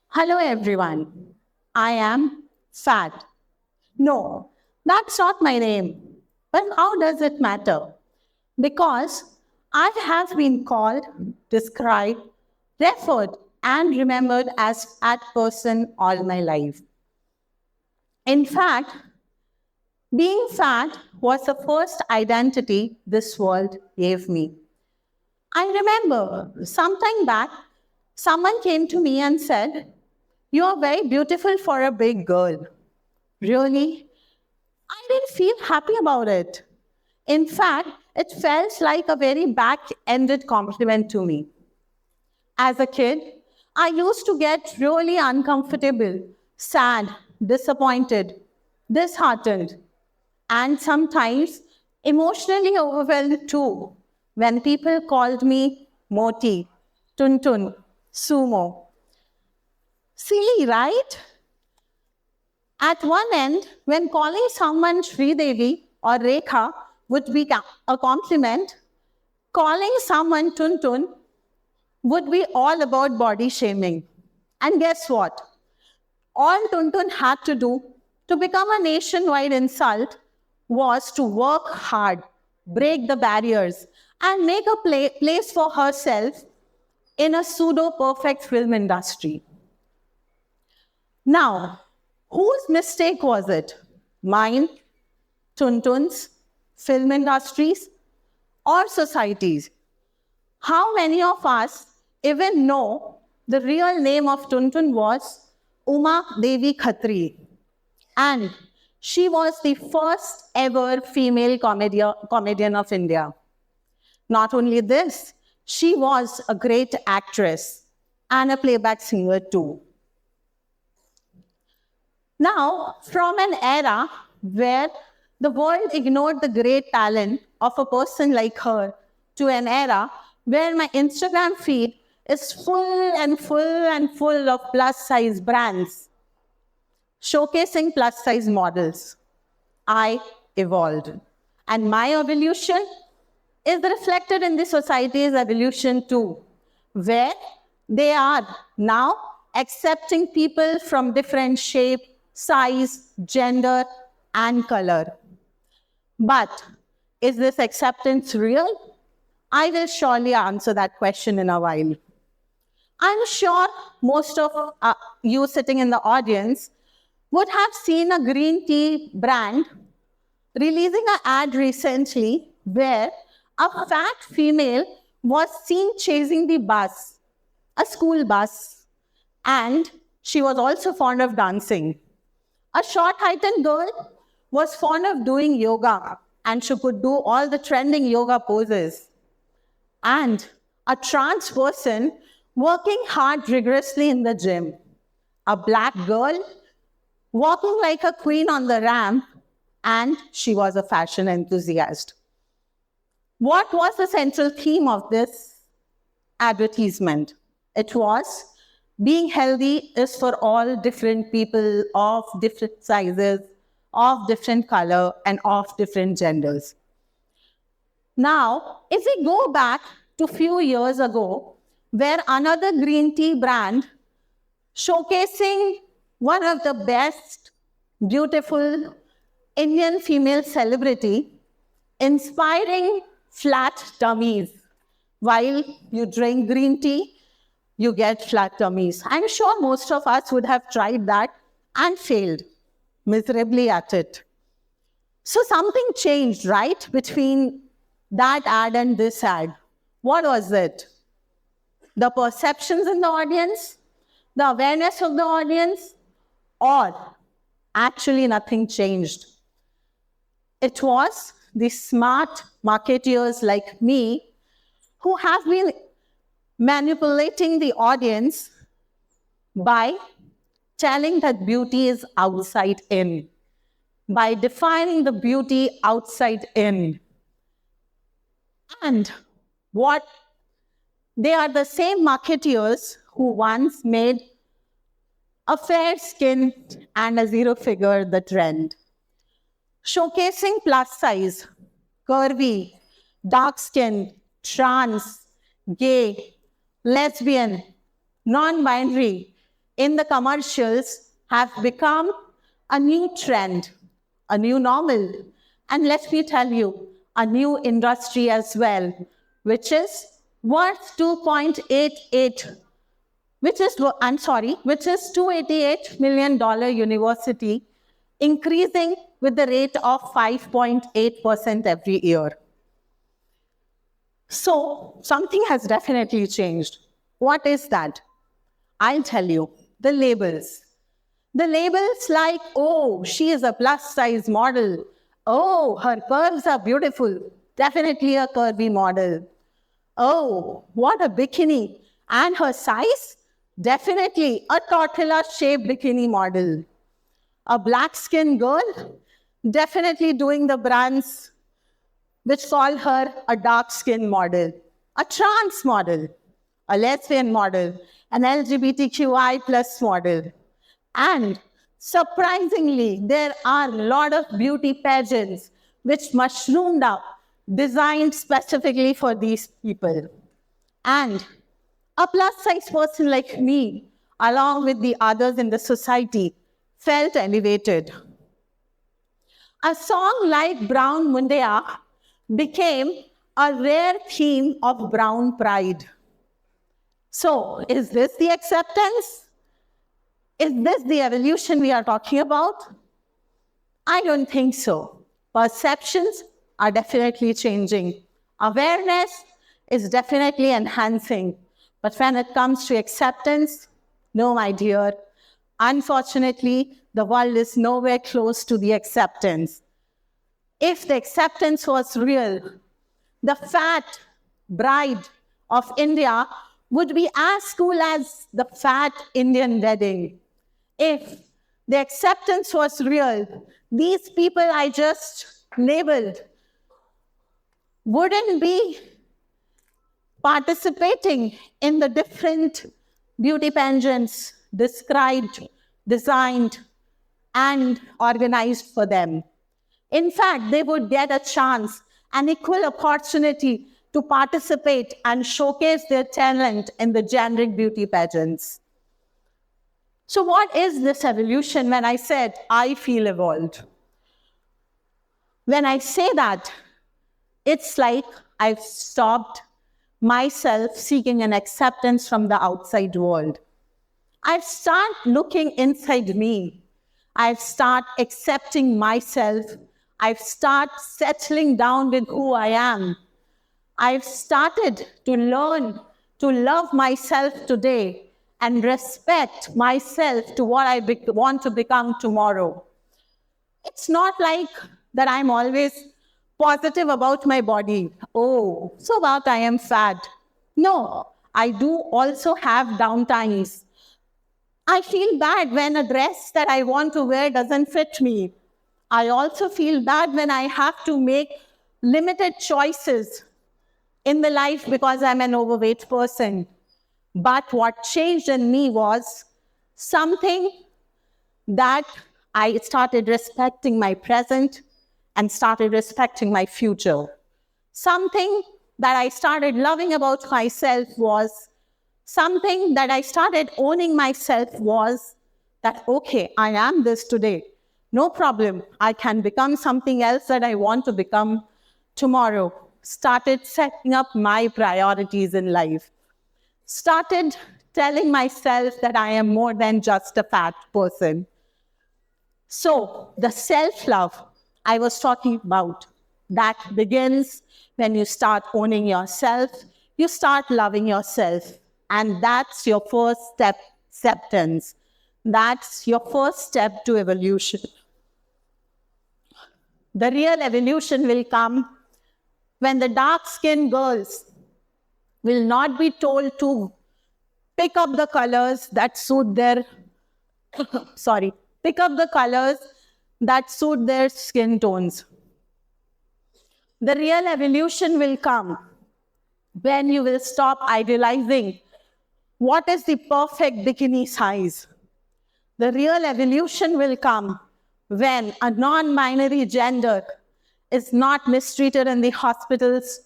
Hello everyone. I am Fat. No, that's not my name. But how does it matter? Because I have been called, described, referred, and remembered as fat person all my life. In fact, being fat was the first identity this world gave me. I remember some time back, someone came to me and said, "You are very beautiful for a big girl." Really? I didn't feel happy about it. In fact, it felt like a very back ended compliment to me. As a kid, I used to get really uncomfortable, sad, disappointed, disheartened, and sometimes emotionally overwhelmed too when people called me Moti, Tuntun, Sumo. Silly, right? At one end, when calling someone Devi or Rekha would be a compliment, calling someone Tuntun would be all about body shaming. And guess what? All Tuntun had to do to become a nationwide insult was to work hard, break the barriers, and make a place for herself in a pseudo-perfect film industry. Now, whose mistake was it? Mine, Tuntun's, film industries, or societies? How many of us even know the real name of Tuntun was Uma Devi Khatri? And she was the first ever female comedian of India. Not only this, she was a great actress and a playback singer too. Now, from an era where the world ignored the great talent of a person like her to an era where my Instagram feed is full of plus size brands showcasing plus size models, I evolved. And my evolution is reflected in the society's evolution too, where they are now accepting people from different shape, size, gender, and color. But is this acceptance real? I will surely answer that question in a while. I'm sure most of you sitting in the audience would have seen a green tea brand releasing an ad recently where a fat female was seen chasing the bus, a school bus, and she was also fond of dancing. A short heightened girl was fond of doing yoga and she could do all the trending yoga poses. And a trans person working hard rigorously in the gym. A black girl walking like a queen on the ramp, and she was a fashion enthusiast. What was the central theme of this advertisement? It was being healthy is for all different people of different sizes, of different color, and of different genders. Now, if we go back to a few years ago, where another green tea brand showcasing one of the best, beautiful Indian female celebrity, inspiring flat tummies. While you drink green tea, you get flat tummies. I'm sure most of us would have tried that and failed miserably at it. So something changed, right, between that ad and this ad. What was it? The perceptions in the audience? The awareness of the audience? Or actually nothing changed? It was the smart marketeers like me who have been manipulating the audience by telling that beauty is outside in, by defining the beauty outside in. And what they are the same marketeers who once made a fair skin and a zero figure the trend. Showcasing plus size, curvy, dark skin, trans, gay, lesbian, non-binary, in the commercials have become a new trend, a new normal, and let me tell you, a new industry as well, which is worth 2.88, which is $288 million university, increasing with the rate of 5.8% every year. So something has definitely changed. What is that? I'll tell you, the labels. The labels like, oh, she is a plus size model. Oh, her curves are beautiful. Definitely a curvy model. Oh, what a bikini. And her size? Definitely a tortilla-shaped bikini model. A black-skinned girl? Definitely doing the brands which call her a dark-skinned model, a trans model, a lesbian model, an LGBTQI plus model. And surprisingly, there are a lot of beauty pageants which mushroomed up, designed specifically for these people. And a plus-size person like me, along with the others in the society, felt elevated. A song like Brown Mundia became a rare theme of brown pride. So, is this the acceptance? Is this the evolution we are talking about? I don't think so. Perceptions are definitely changing. Awareness is definitely enhancing. But when it comes to acceptance, no, my dear. Unfortunately, the world is nowhere close to the acceptance. If the acceptance was real, the fat bride of India would be as cool as the fat Indian wedding. If the acceptance was real, these people I just labeled wouldn't be participating in the different beauty pageants described, designed, and organized for them. In fact, they would get a chance, an equal opportunity to participate and showcase their talent in the generic beauty pageants. So what is this evolution when I said, I feel evolved? When I say that, it's like I've stopped myself seeking an acceptance from the outside world. I've started looking inside me. I've started accepting myself. I've started settling down with who I am. I've started to learn to love myself today and respect myself to what I want to become tomorrow. It's not like that I'm always positive about my body. Oh, so about I am fat. No, I do also have down times. I feel bad when a dress that I want to wear doesn't fit me. I also feel bad when I have to make limited choices in the life because I'm an overweight person. But what changed in me was something that I started respecting my present and started respecting my future. Something that I started loving about myself was something that I started owning myself was that, okay, I am this today. No problem. I can become something else that I want to become tomorrow. Started setting up my priorities in life. Started telling myself that I am more than just a fat person. So the self-love I was talking about, that begins when you start owning yourself, you start loving yourself. And that's your first step, acceptance. That's your first step to evolution. The real evolution will come when the dark-skinned girls will not be told to pick up the colors that suit their, pick up the colors that suit their skin tones. The real evolution will come when you will stop idealizing what is the perfect bikini size. The real evolution will come when a non-binary gender is not mistreated in the hospitals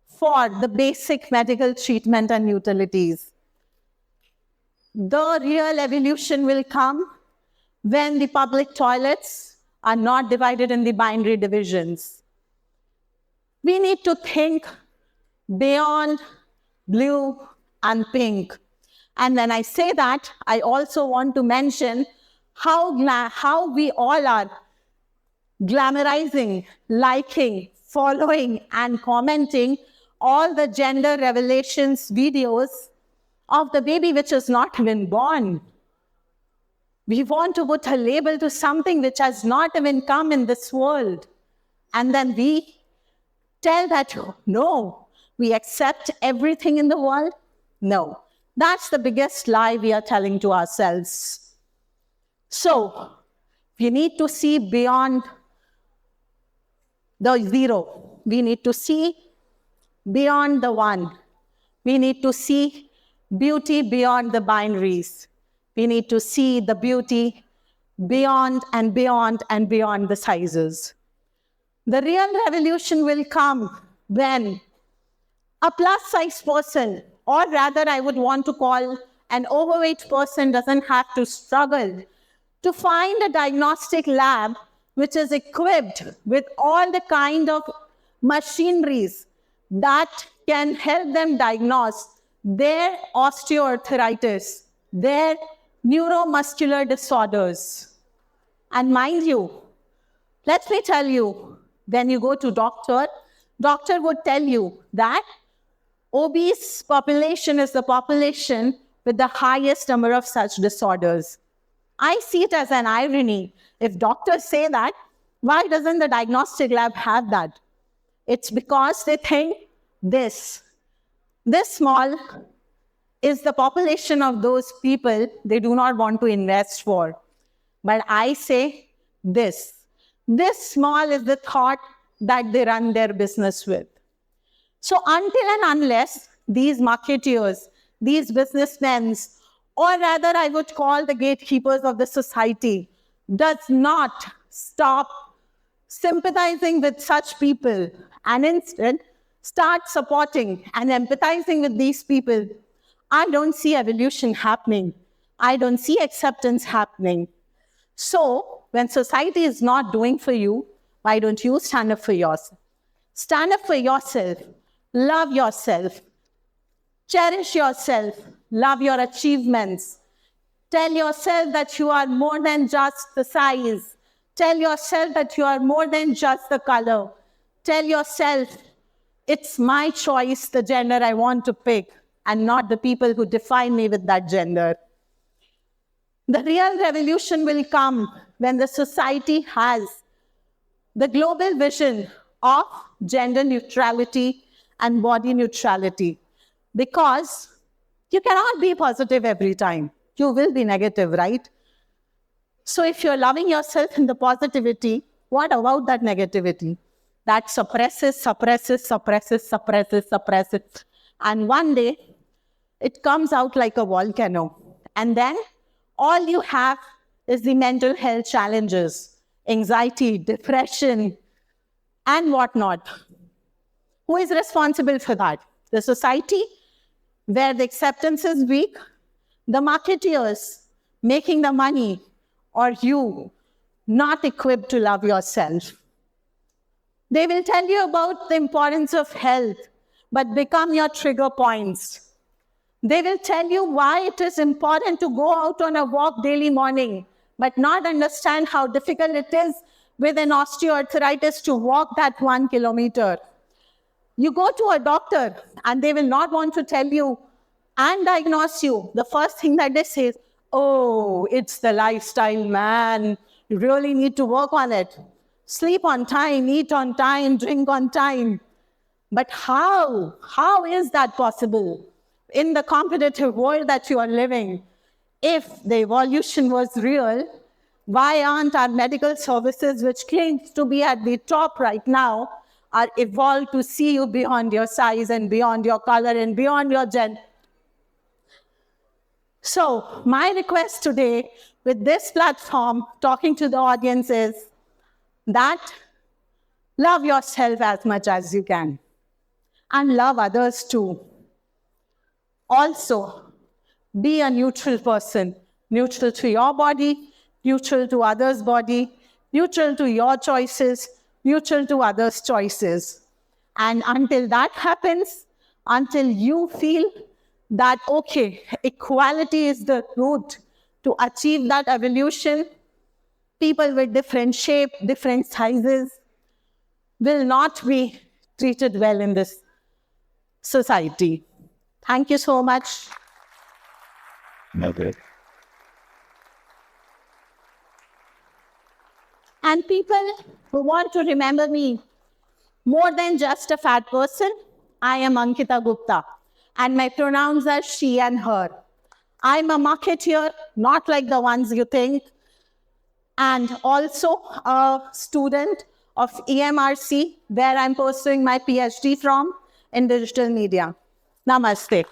for the basic medical treatment and utilities. The real evolution will come when the public toilets are not divided in the binary divisions. We need to think beyond blue and pink. And when I say that, I also want to mention how we all are glamorizing, liking, following, and commenting all the gender revelations videos of the baby which is not even born. We want to put a label to something which has not even come in this world. And then we tell that, no, we accept everything in the world. No, that's the biggest lie we are telling to ourselves. So, we need to see beyond the zero. We need to see beyond the one. We need to see beauty beyond the binaries. We need to see the beauty beyond and beyond and beyond the sizes. The real revolution will come when a plus-size person, or rather I would want to call an overweight person, doesn't have to struggle to find a diagnostic lab which is equipped with all the kind of machineries that can help them diagnose their osteoarthritis, their neuromuscular disorders. And mind you, let me tell you, when you go to doctor would tell you that obese population is the population with the highest number of such disorders. I see it as an irony. If doctors say that, why doesn't the diagnostic lab have that? It's because they think this small is the population of those people they do not want to invest for. But I say this small is the thought that they run their business with. So until and unless these marketeers, these businessmen, or rather I would call the gatekeepers of the society, does not stop sympathizing with such people and instead start supporting and empathizing with these people, I don't see evolution happening. I don't see acceptance happening. So when society is not doing for you, why don't you stand up for yourself? Stand up for yourself. Love yourself. Cherish yourself. Love your achievements. Tell yourself that you are more than just the size. Tell yourself that you are more than just the color. Tell yourself, it's my choice, the gender I want to pick, and not the people who define me with that gender. The real revolution will come when the society has the global vision of gender neutrality and body neutrality. Because you cannot be positive every time. You will be negative, right? So if you're loving yourself in the positivity, what about that negativity? That suppresses. And one day, it comes out like a volcano. And then all you have is the mental health challenges, anxiety, depression, and whatnot. Who is responsible for that? The society, where the acceptance is weak, the marketeers making the money, or you not equipped to love yourself. They will tell you about the importance of health, but become your trigger points. They will tell you why it is important to go out on a walk daily morning, but not understand how difficult it is with an osteoarthritis to walk that 1 kilometer. You go to a doctor and they will not want to tell you and diagnose you. The first thing that they say is, oh, it's the lifestyle, man. You really need to work on it. Sleep on time, eat on time, drink on time. But how? How is that possible in the competitive world that you are living? If the evolution was real, why aren't our medical services, which claims to be at the top right now, are evolved to see you beyond your size and beyond your color and beyond your gender? So my request today with this platform, talking to the audience, is that love yourself as much as you can and love others too. Also, Be a neutral person, neutral to your body, neutral to others' body, neutral to your choices, neutral to others' choices. And until that happens, until you feel that, okay, equality is the route to achieve that evolution, people with different shape, different sizes will not be treated well in this society. Thank you so much. Okay. And people who want to remember me more than just a fat person, I am Ankita Gupta, and my pronouns are she and her. I'm a marketeer, not like the ones you think, and also a student of EMRC, where I'm pursuing my PhD from in digital media. Namaste.